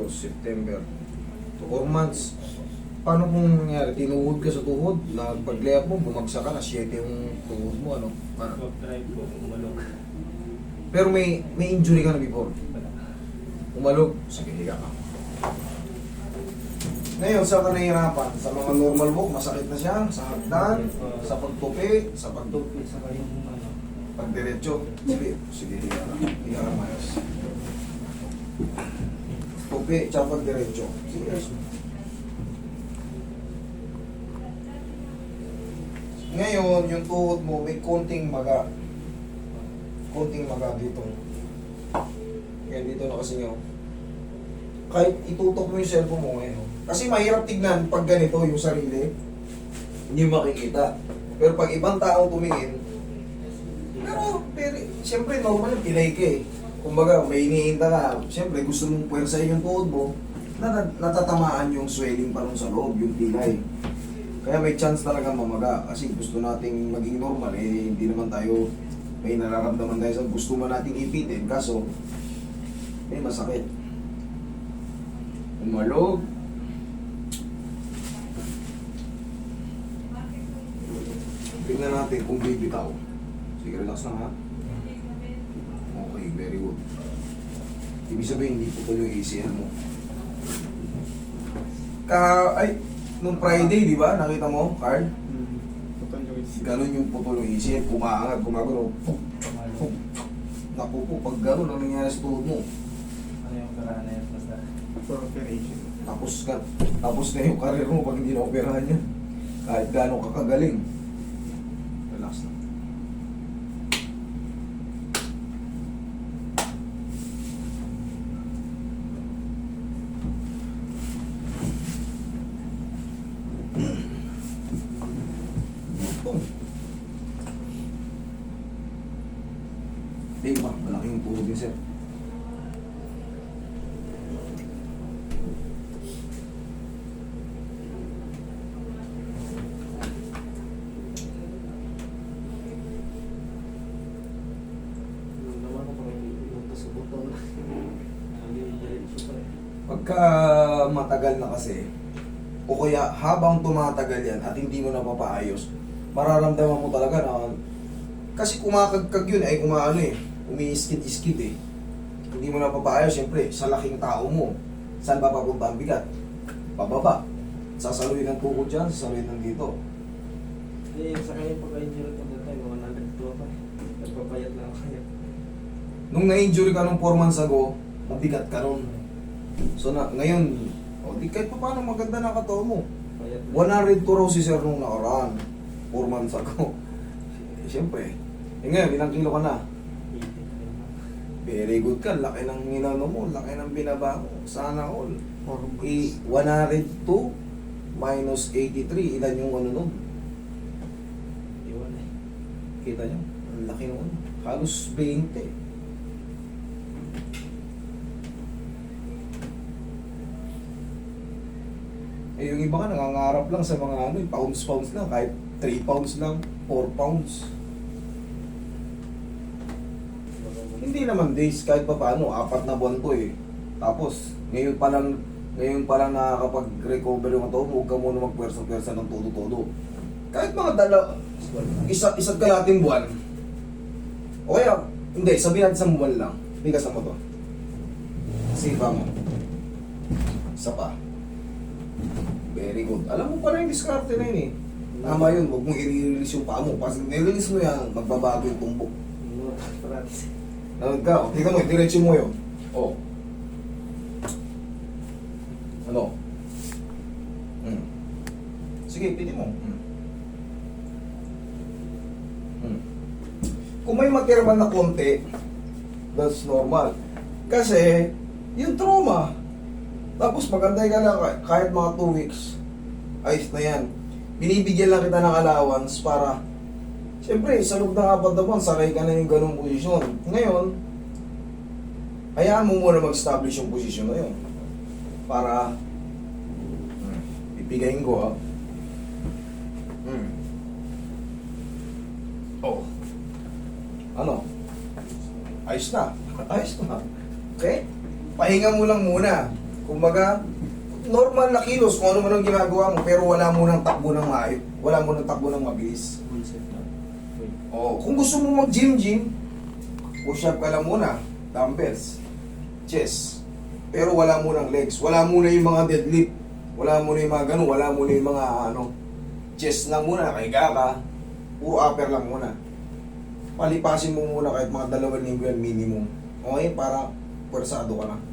August, September. 4 months. Paano kung nangyari? Tinuhod ka sa tuhod? Pag-layup mo, bumagsak ka na 7 yung tuhod mo, ano? Pag-try ko, umalog. Pero may injury ka na before. Wala. Umalog. Sige, higa ka. Ngayon, saan ka nahihirapan? Sa mga normal walk, masakit na siya. Sa hagdan, sa pagtupi, sa Pagtupit sa kayong ano. pagdiretso. Sige, higa ka. Higa ka, Mayos. Tupi, tsaka pagdiretso. Sige, ngayon, yung tuhod mo, may konting maga. Konting maga dito. Yan, dito na kasi nyo. Kahit itutok mo yung cellphone mo ngayon. Kasi mahirap tignan pag ganito yung sarili. Hindi makikita. Pero pag ibang tao tumingin, pero siyempre normal yung pilay ka eh. Kumbaga, may iniinta ka. Siyempre, gusto mong puwersahin yung tuhod mo, natatamaan yung swelling pa nun sa loob, yung pilay. Kaya may chance talaga mamaga. Kasi gusto nating maging normal eh. Hindi naman tayo, may nararamdaman tayo sa gusto man nating ipitin. Kaso, may masakit. Umalog. Tignan natin kung bibitaw. Sige, relax lang ha. Okay, very good. Ibig sabihin, hindi po yung ACL mo. Nung Friday, di ba? Nakita mo, Carl? Putol yung isip. Ganon yung putol ng ACL. Kumaangat, gumagano. Naku po, pag ganon, ano nangyari sa tuhod mo? Ano yung karaan na yan? Basta for operation. Tapos na yung karir mo pag hindi na-operahan yan. Kahit gano'ng kakagaling. Relax na. Ba? Malaking tulog din, sir. Pagka matagal na kasi, o kaya habang tumatagal yan at hindi mo napapaayos, mararamdaman mo talaga na kasi kumakagkag yun ay kumaano eh, umiiskid-iskid eh. Hindi mo napapaayos, siyempre, sa laking tao mo, saan ba papunta ang bigat? Pababa. Sasaluhin ng tukod dyan, sasaluhin ng dito. Eh, sa kanya pagka-injury ko dito, mga nalagtuwa pa. Nagpapayat lang ako kanya. Nung na-injury ka nung 4 months ago, mabigat ka nun. So ngayon, di kahit pa paano maganda na katawan mo. Payat 102 raw si sir nung nakaraan, 4 months ago. Siyempre. Ngayon, ilang kilo ka na? Very good ka, laki ng inano mo, laki ng binaba mo. Sana all. 102 minus 83, ilan yung ano nun? Iwan eh. Kita nyo? Ang laki nun. Halos 20. Eh, yung iba ka nangangarap lang sa mga ano, pounds lang, kahit 3 pounds lang, 4 pounds. Hindi naman days, kahit pa paano, 4 na buwan to eh. Tapos, ngayon pa lang nakakapag-recover yung ito, huwag ka muna magpwersa-pwersa ng todo-todo. Kahit mga isa't kalating buwan, o kaya, hindi, sabihin natin 1 buwan lang, bigasan mo to. Sipa mo. Isa pa. Very good. Alam mo pala yung diskarte na yun eh. Tama yun, huwag mong i-release yung paa mo. Pag nirelease mo yan, magbabago yung tumbok. Nanood ka, tingnan mo, diretso mo yun. O. Ano? Sige, pili mo. Kung may matiraman na konti, that's normal. Kasi, yung trauma, tapos magantay ka lang kahit mga 2 weeks, ayos na yan. Binibigyan lang kita ng allowance para, siyempre, sa loob ng 4 na buwan, sanay ka na yung ganong posisyon. Ngayon, hayaan mo muna mag-establish yung posisyon na yun. Para, ipigayin ko ha. Oh. Ano? Ayos na. Ayos na. Okay? Pahinga mo lang muna. Kumbaga, normal na kilos kung ano man ang ginagawa mo, pero wala mo ng takbo ng maayos. Wala mo ng takbo ng mabilis. Full set na. Wait. Oh, kung gusto mo mag-gym, push-up ka lang muna, dumbbells, chest. Pero wala mo ng legs, wala muna yung mga deadlift, wala muna yung mga ganun, wala muna yung mga chest lang muna, kaiga ka, puro upper lang muna. Palipasin mo muna kahit mga 2 linggo yan minimum. Okay, para pwersado ka na.